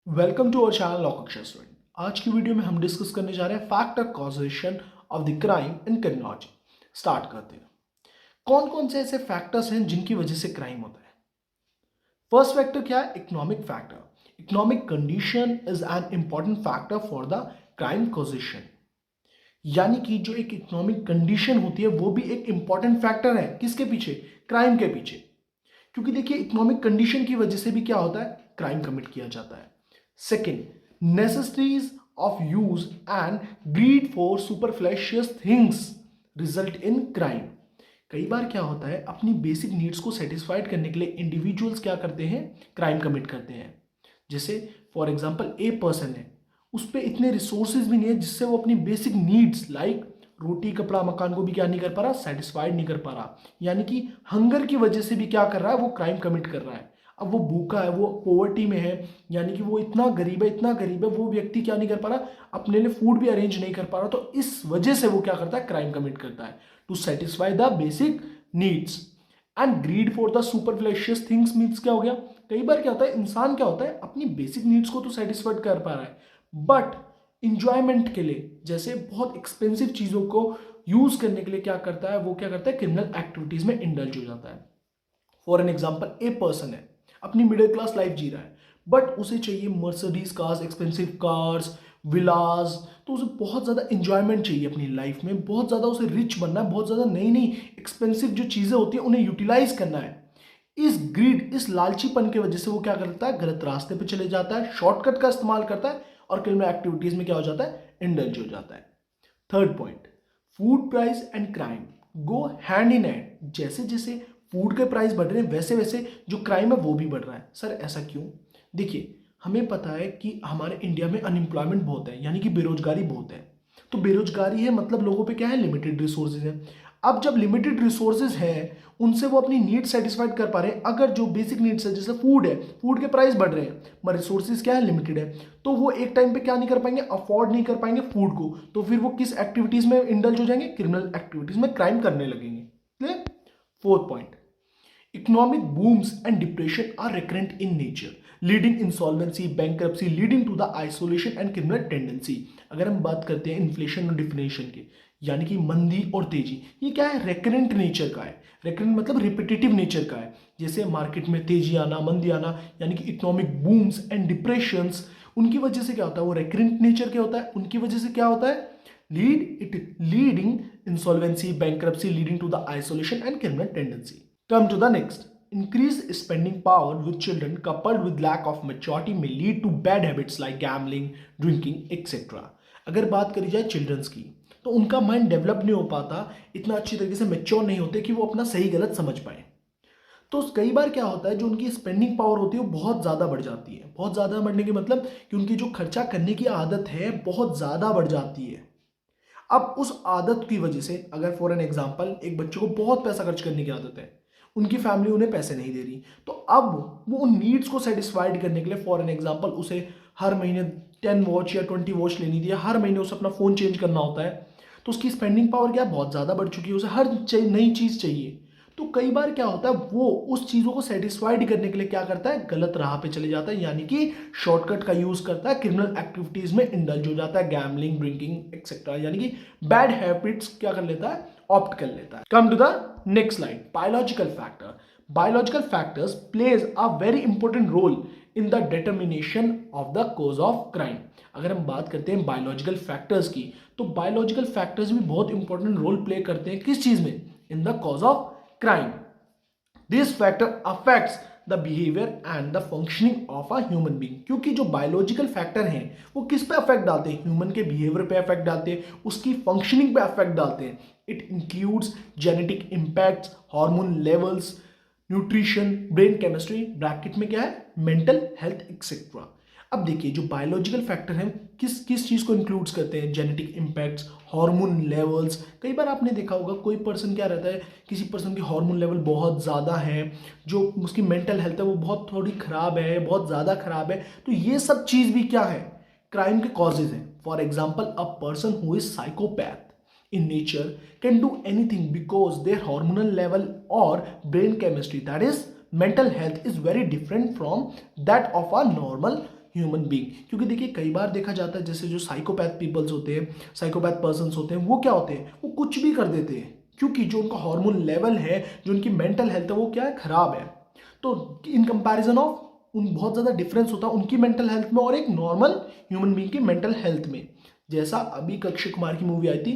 Welcome to our channel law Kaksha student. आज की video में हम डिस्कस करने जा रहे हैं factor causation of the crime in criminology. Start करते हैं। कौन कौन से ऐसे फैक्टर्स हैं जिनकी वजह से क्राइम होता है। फर्स्ट फैक्टर क्या है? Economic factor. Economic condition is an important factor for the crime causation. यानी कि जो एक इकोनॉमिक कंडीशन होती है वो भी एक इंपॉर्टेंट फैक्टर है किसके पीछे? क्राइम के पीछे। क्योंकि देखिए इकोनॉमिक कंडीशन की वजह से भी क्या होता है? क्राइम कमिट किया जाता है। Second, necessities of use and greed for superfluous things result in crime। कई बार क्या होता है, अपनी बेसिक नीड्स को सेटिस्फाइड करने के लिए इंडिविजुअल्स क्या करते हैं? क्राइम कमिट करते हैं। जैसे फॉर एग्जांपल ए पर्सन है, उस पर इतने रिसोर्सेज भी नहीं है जिससे वो अपनी बेसिक नीड्स लाइक रोटी कपड़ा मकान को भी क्या नहीं कर पा रहा? सेटिस्फाइड नहीं कर पा रहा। यानी कि हंगर की वजह से भी क्या कर रहा है? वो क्राइम कमिट कर रहा है। अब वो भूखा है, वो पोवर्टी में है, यानी कि वो इतना गरीब है, इतना गरीब है, वो व्यक्ति क्या नहीं कर पा रहा? अपने लिए फूड भी अरेंज नहीं कर पा रहा। तो इस वजह से वो क्या करता है? क्राइम कमिट करता है to satisfy the basic needs. And greed for the superfluous things means क्या हो गया? कई बार क्या होता है, इंसान क्या होता है, अपनी बेसिक नीड्स को तो सेटिस्फाइड कर पा रहा है, बट इंजॉयमेंट के लिए, जैसे बहुत एक्सपेंसिव चीजों को यूज करने के लिए क्या करता है? वो क्या करता है? क्रिमिनल एक्टिविटीज में इंडल्ज हो जाता है। For an example, a person है, अपनी मिडिल क्लास लाइफ जी रहा है, बट उसे चाहिए मर्सिडीज कार्स, एक्सपेंसिव कार्स, विलास। तो उसे बहुत ज़्यादा इंजॉयमेंट चाहिए अपनी लाइफ में, बहुत ज़्यादा उसे रिच बनना है, बहुत ज़्यादा नई नई एक्सपेंसिव जो चीज़ें होती हैं उन्हें यूटिलाइज करना है। इस ग्रीड, इस लालचीपन की वजह से वो क्या करता है? गलत रास्ते पे चले जाता है, शॉर्टकट का इस्तेमाल करता है और क्रिमिनल एक्टिविटीज में क्या हो जाता है? इंडल्ज हो जाता है। Third point, food price and crime go hand in hand. जैसे जैसे फूड के प्राइस बढ़ रहे हैं वैसे वैसे जो क्राइम है वो भी बढ़ रहा है। सर ऐसा क्यों? देखिए, हमें पता है कि हमारे इंडिया में अनएम्प्लॉयमेंट बहुत है, यानी कि बेरोजगारी बहुत है। तो बेरोजगारी है मतलब लोगों पे क्या है? लिमिटेड रिसोर्सेज है। अब जब लिमिटेड रिसोर्सेज है, उनसे वो अपनी नीड सेटिस्फाइड कर पा रहे हैं। अगर जो बेसिक नीड्स है जैसे फूड है, फूड के प्राइस बढ़ रहे हैं, मगर रिसोर्सेज क्या है? लिमिटेड है। तो वो एक टाइम पे क्या नहीं कर पाएंगे? अफोर्ड नहीं कर पाएंगे फूड को। तो फिर वो किस एक्टिविटीज में इंडल्ज हो जाएंगे? क्रिमिनल एक्टिविटीज में, क्राइम करने लगेंगे। Clear? Fourth point, economic booms and depression are recurrent in nature, leading insolvency, bankruptcy, leading to the isolation and criminal tendency। अगर हम बात करते हैं इन्फ्लेशन और डिफ्लेशन की, यानी कि मंदी और तेजी, ये क्या है? रेकरेंट नेचर का है। रेकरेंट मतलब रिपीटेटिव नेचर का है। जैसे मार्केट में तेजी आना, मंदी आना, यानी कि इकोनॉमिक बूम्स एंड डिप्रेशंस, उनकी वजह से क्या होता है? वो रेकरेंट नेचर के होता है। उनकी वजह से क्या होता है? Leading insolvency, bankruptcy, leading to the isolation and criminal tendency. Come to the next. Increased spending power with children coupled with lack of maturity may lead to bad habits like gambling, drinking, etc. अगर बात करी जाए children's की, तो उनका mind develop नहीं हो पाता, इतना अच्छी तरीके से मेच्योर नहीं होते कि वो अपना सही गलत समझ पाए। तो कई बार क्या होता है, जो उनकी स्पेंडिंग पावर होती है वो बहुत ज़्यादा बढ़ जाती है। बहुत ज़्यादा बढ़ने की मतलब कि उनकी जो खर्चा करने की आदत है बहुत ज़्यादा बढ़ जाती है। अब उस आदत की वजह से, अगर फॉर एन एग्जांपल एक बच्चे को बहुत पैसा खर्च करने की आदत है, उनकी फैमिली उन्हें पैसे नहीं दे रही, तो अब वो उन नीड्स को सेटिस्फाइड करने के लिए, फॉर एन एग्जांपल उसे हर महीने 10 वॉच या 20 वॉच लेनी थी, या हर महीने उसे अपना फ़ोन चेंज करना होता है, तो उसकी स्पेंडिंग पावर क्या बहुत ज़्यादा बढ़ चुकी है, उसे हर नई चीज़ चाहिए। तो कई बार क्या होता है, वो उस चीज़ों को सेटिस्फाइड करने के लिए क्या करता है? गलत राह पे चले जाता है, यानी कि शॉर्टकट का यूज करता है, क्रिमिनल एक्टिविटीज में इंडल्ज हो जाता है, गैम्बलिंग, ड्रिंकिंग एक्सेट्रा, यानी कि बैड हैबिट्स क्या कर लेता है? ऑप्ट कर लेता है। Come to the next slide, biological factor. Biological factors plays a very important role in the determination of the cause of crime. अगर हम बात करते हैं बायोलॉजिकल फैक्टर्स की, तो बायोलॉजिकल फैक्टर्स भी बहुत इंपॉर्टेंट रोल प्ले करते हैं किस चीज में? In the cause of crime. This factor affects the behavior and the functioning of a human being। क्योंकि जो बायोलॉजिकल फैक्टर हैं वो किस पे अफेक्ट डालते हैं? ह्यूमन के बिहेवियर पे अफेक्ट डालते हैं, उसकी फंक्शनिंग पे अफेक्ट डालते हैं। It includes genetic impacts, hormone levels, nutrition, brain chemistry, bracket में क्या है? Mental health etcetera. अब देखिए, जो बायोलॉजिकल फैक्टर हैं किस किस चीज़ को इंक्लूड्स करते हैं? Genetic impacts, hormone levels. कई बार आपने देखा होगा कोई पर्सन क्या रहता है, किसी पर्सन की हार्मोन लेवल बहुत ज़्यादा है, जो उसकी मेंटल हेल्थ है वो बहुत थोड़ी ख़राब है, बहुत ज़्यादा ख़राब है। तो ये सब चीज़ भी क्या है? क्राइम के कॉजेज हैं। For example, a person who is psychopath in nature can do anything because their hormonal level or brain chemistry, that is mental health, is very different from that of a normal human being. क्योंकि देखिए कई बार देखा जाता है जैसे जो psychopath peoples होते हैं, साइकोपैथ पर्सन्स होते हैं, वो क्या होते हैं, वो कुछ भी कर देते हैं क्योंकि जो उनका हार्मोन लेवल है, जो उनकी मेंटल हेल्थ है, वो क्या है, खराब है। तो इन कंपैरिजन ऑफ उन बहुत ज़्यादा डिफरेंस होता है उनकी मेंटल हेल्थ में और एक नॉर्मल ह्यूमन बीइंग की मेंटल हेल्थ में। जैसा अभी अक्षय कुमार की मूवी आई थी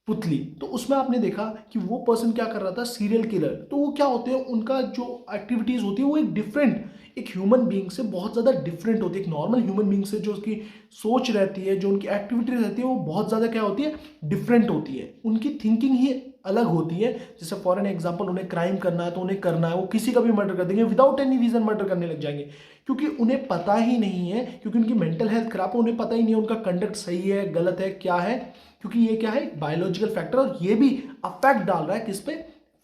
पुतली, तो उसमें आपने देखा कि वो पर्सन क्या कर रहा था, सीरियल किलर। तो वो क्या होते हैं, उनका जो एक्टिविटीज होती है वो एक डिफरेंट, एक ह्यूमन बीइंग से बहुत ज़्यादा डिफरेंट होती है। एक नॉर्मल ह्यूमन बीइंग से जो उसकी सोच रहती है, जो उनकी एक्टिविटी रहती है, वो बहुत ज़्यादा क्या होती है, डिफरेंट होती है। उनकी थिंकिंग ही अलग होती है। जैसे फॉर एन एग्जाम्पल, उन्हें क्राइम करना है तो उन्हें करना है, वो किसी का भी मर्डर कर देंगे, विदाउट एनी रीजन मर्डर करने लग जाएंगे, क्योंकि उन्हें पता ही नहीं है, क्योंकि उनकी मेंटल हेल्थ खराब है, उन्हें पता ही नहीं है उनका कंडक्ट सही है गलत है क्या है, क्योंकि ये क्या है, बायोलॉजिकल फैक्टर, और ये भी अफेक्ट डाल रहा है किस पे,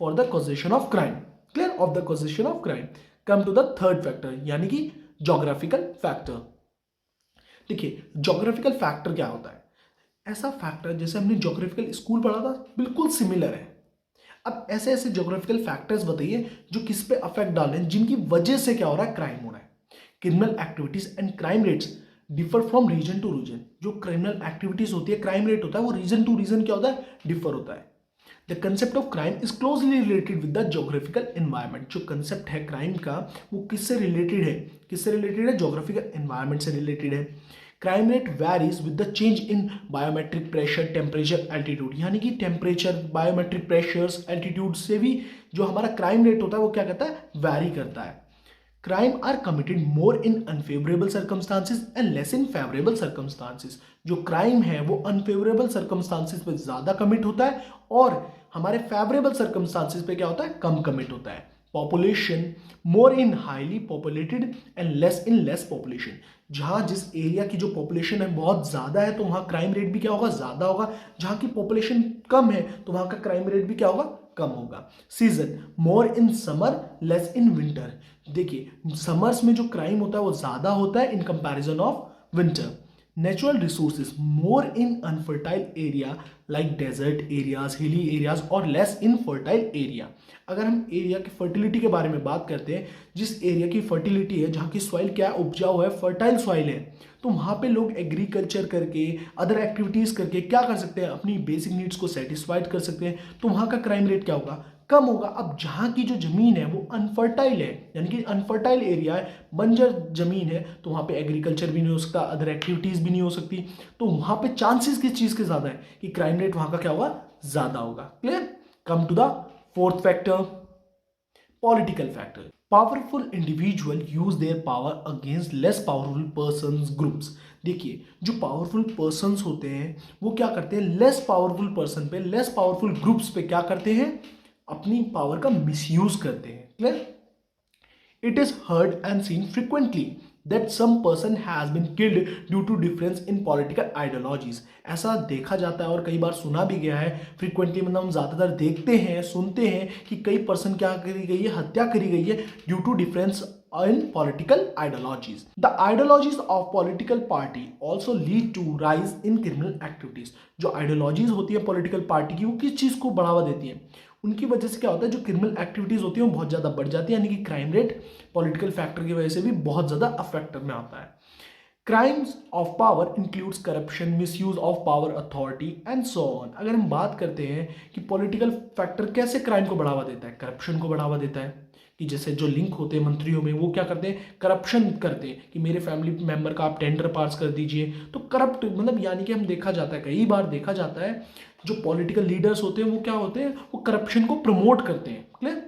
for the causation of crime. Clear, of the causation of crime. Come to the third factor, यानी कि जोग्राफिकल फैक्टर। देखिए जोग्राफिकल फैक्टर क्या होता है, ऐसा फैक्टर जैसे हमने जोग्राफिकल स्कूल पढ़ा था, बिल्कुल सिमिलर है। अब ऐसे ऐसे जोग्राफिकल फैक्टर्स बताइए जो किस पे अफेक्ट डाल रहे हैं, जिनकी वजह से क्या हो रहा है, क्राइम हो रहा है। Criminal activities and crime rates differ from region to region. जो क्रिमिनल एक्टिविटीज होती है, क्राइम रेट होता है, वो रीजन टू रीजन क्या होता है, डिफर होता है। The concept of crime is closely related with the geographical environment. जो कंसेप्ट है क्राइम का, वो किससे रिलेटेड है, किससे रिलेटेड है, जोग्राफिकल एनवायरमेंट से रिलेटेड है। Crime rate varies with the change in biometric pressure, temperature, altitude. यानी कि टेम्परेचर, बायोमेट्रिक प्रेशर्स, एल्टीट्यूड से भी जो हमारा क्राइम रेट होता है वो क्या करता है, वैरी करता है। Crime are committed more in unfavourable circumstances and less in favourable circumstances. जो क्राइम है वो अनफेवरेबल सर्कमस्टांसिस पे ज्यादा कमिट होता है और हमारे फेवरेबल सर्कमस्टांसिस पे क्या होता है, कम कमिट होता है। Population more in highly populated and less in less population. जहां जिस एरिया की जो पॉपुलेशन है बहुत ज्यादा है तो वहां क्राइम रेट भी क्या होगा, ज्यादा होगा। जहां की पॉपुलेशन कम है तो वहां का क्राइम रेट भी क्या होगा, कम होगा। Season more in summer less in winter. देखिए समर्स में जो क्राइम होता है वो ज्यादा होता है in comparison of winter. Natural resources more in unfertile area like desert areas, hilly areas और लेस इन फर्टाइल एरिया। अगर हम एरिया की फर्टिलिटी के बारे में बात करते हैं, जिस एरिया की फर्टिलिटी है, जहाँ की सॉइल क्या है, उपजाऊ है, फर्टाइल सॉइल है, तो वहाँ पे लोग एग्रीकल्चर करके, अदर एक्टिविटीज़ करके क्या कर सकते हैं, अपनी बेसिक नीड्स को सेटिस्फाइड कर सकते हैं। तो वहाँ का क्राइम रेट क्या होगा, कम होगा। अब जहाँ की जो जमीन है वो अनफर्टाइल है, यानी कि अनफर्टाइल एरिया है, बंजर जमीन है, तो वहाँ पे एग्रीकल्चर भी नहीं हो सकता, अदर एक्टिविटीज़ भी नहीं हो सकती। तो वहाँ पे चांसेस किस चीज़ के ज़्यादा है, कि क्राइम रेट वहाँ का क्या होगा, ज़्यादा होगा। Clear. Come to the fourth factor, political factor. Powerful individual use their power against less powerful persons groups. देखिए जो पावरफुल पर्संस होते हैं वो क्या करते हैं, लेस पावरफुल पर्सन पे, लेस पावरफुल ग्रुप्स पे क्या करते हैं, अपनी पावर का मिसयूज करते हैं। Clear. It is heard and seen frequently that some person has been killed due to difference in political ideologies. ऐसा देखा जाता है और कई बार सुना भी गया है, फ्रिक्वेंटली मतलब हम ज़्यादातर देखते हैं, सुनते हैं कि कई पर्सन क्या करी गई है, हत्या करी गई है due to difference in political ideologies. The ideologies of political party also lead to rise in criminal activities. जो ideologies होती है political party की, वो किस चीज़ को बढ़ावा देती है, उनकी वजह से क्या होता है, जो क्रिमिनल एक्टिविटीज होती है वो बहुत ज़्यादा बढ़ जाती है, यानी कि क्राइम रेट पॉलिटिकल फैक्टर की वजह से भी बहुत ज़्यादा अफेक्ट में आता है। Crimes of power includes corruption, misuse of power, authority and so on. अगर हम बात करते हैं कि पॉलिटिकल फैक्टर कैसे क्राइम को बढ़ावा देता है, करप्शन को बढ़ावा देता है, कि जैसे जो लिंक होते हैं मंत्रियों में, वो क्या करते हैं, करप्शन करते हैं, कि मेरे फैमिली मेंबर का आप टेंडर पास कर दीजिए। तो करप्ट मतलब यानी कि हम देखा जाता है, कई बार देखा जाता है जो पॉलिटिकल लीडर्स होते हैं वो क्या होते हैं, वो करप्शन को प्रमोट करते हैं। Clear.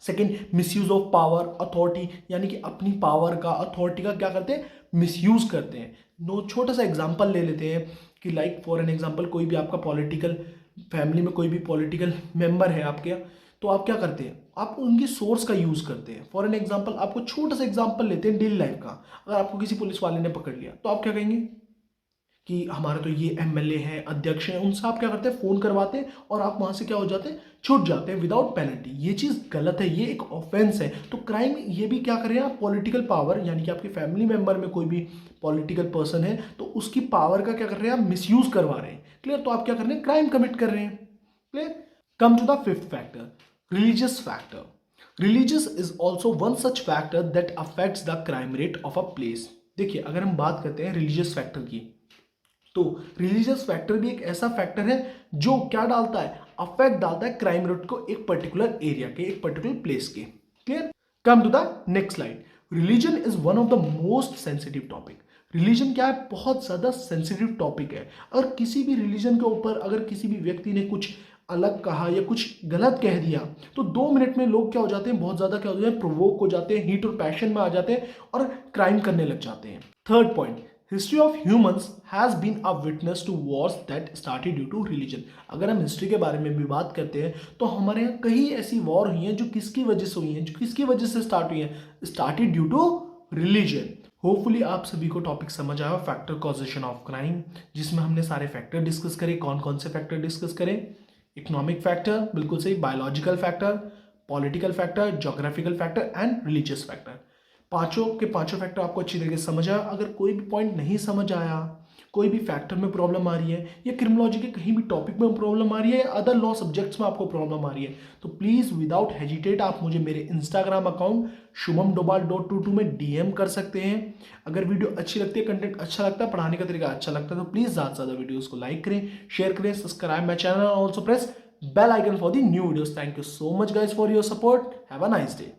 Second, misuse of power, authority, यानी कि अपनी पावर का, अथॉरिटी का क्या करते हैं, मिसयूज करते हैं। नो छोटा सा एग्जांपल ले लेते हैं कि लाइक फॉर एन एग्जांपल, कोई भी आपका पॉलिटिकल फैमिली में कोई भी पॉलिटिकल मेंबर है आपके, तो आप क्या करते हैं, आप उनकी सोर्स का यूज करते हैं। फॉर एन एग्जांपल, आपको छोटा सा एग्जांपल लेते हैं डेली लाइफ का। अगर आपको किसी पुलिस वाले ने पकड़ लिया तो आप क्या कहेंगे कि हमारा तो ये एमएलए हैं, अध्यक्ष हैं, उनसे आप क्या करते हैं, फोन करवाते हैं और आप वहां से क्या हो जाते हैं, छूट जाते हैं विदाउट पेनल्टी। ये चीज गलत है, ये एक ऑफेंस है। तो क्राइम ये भी क्या करें आप, पॉलिटिकल पावर, यानी कि आपके फैमिली मेंबर में कोई भी पॉलिटिकल पर्सन है तो उसकी पावर का क्या कर रहे हैं आप, मिसयूज करवा रहे हैं। क्लियर। तो आप क्या कर रहे हैं, क्राइम कमिट कर रहे हैं। Clear. Come to the fifth factor, religious factor. Religious is also one such factor that affects the crime rate of a place. देखिए, अगर हम बात करते हैं रिलीजियस फैक्टर की, तो रिलीजियस फैक्टर भी एक ऐसा फैक्टर है जो क्या डालता है, अफेक्ट डालता है क्राइम रेट को एक पर्टिकुलर एरिया के, एक पर्टिकुलर प्लेस के। Clear? Come to the next slide. Religion is one of the most sensitive topic. Religion क्या है, बहुत ज्यादा सेंसिटिव टॉपिक है। अगर किसी भी रिलीजन के ऊपर अगर किसी भी व्यक्ति ने कुछ अलग कहा या कुछ गलत कह दिया, तो 2 मिनट में लोग क्या हो जाते हैं, बहुत ज्यादा क्या हो जाते हैं, प्रोवोक हो जाते हैं, हीट और पैशन में आ जाते हैं और क्राइम करने लग जाते हैं। Third point, history of humans has been a witness to wars that started due to religion. अगर हम हिस्ट्री के बारे में भी बात करते हैं तो हमारे यहाँ कई ऐसी वॉर हुई हैं जो किसकी वजह से हुई हैं, जो किसकी वजह से स्टार्ट हुई हैं, started due to religion. Hopefully आप सभी को टॉपिक समझ आया, फैक्टर कॉजेशन ऑफ क्राइम, जिसमें हमने सारे फैक्टर डिस्कस करे। कौन कौन से फैक्टर डिस्कस करें? इकोनॉमिक फैक्टर, बिल्कुल सही, biological factor, political factor, geographical factor and religious factor. पांचों के पांचों फैक्टर आपको अच्छी तरीके से समझ आया। अगर कोई भी पॉइंट नहीं समझ आया, कोई भी फैक्टर में प्रॉब्लम आ रही है, या क्रिमिनोलॉजी के कहीं भी टॉपिक में प्रॉब्लम आ रही है, या अदर लॉ सब्जेक्ट्स में आपको प्रॉब्लम आ रही है, तो प्लीज़ विदाउट हेजिटेट आप मुझे मेरे इंस्टाग्राम अकाउंट shubhamdobal.22 में डीएम कर सकते हैं। अगर वीडियो अच्छी लगती है, कंटेंट अच्छा लगता है, पढ़ाने का तरीका अच्छा लगता है, तो प्लीज़ ज़्यादा से ज़्यादा वीडियोज़ को लाइक करें, शेयर करें, subscribe my channel, also press bell icon for the new videos. Thank you so much guys for your support. Have a nice day.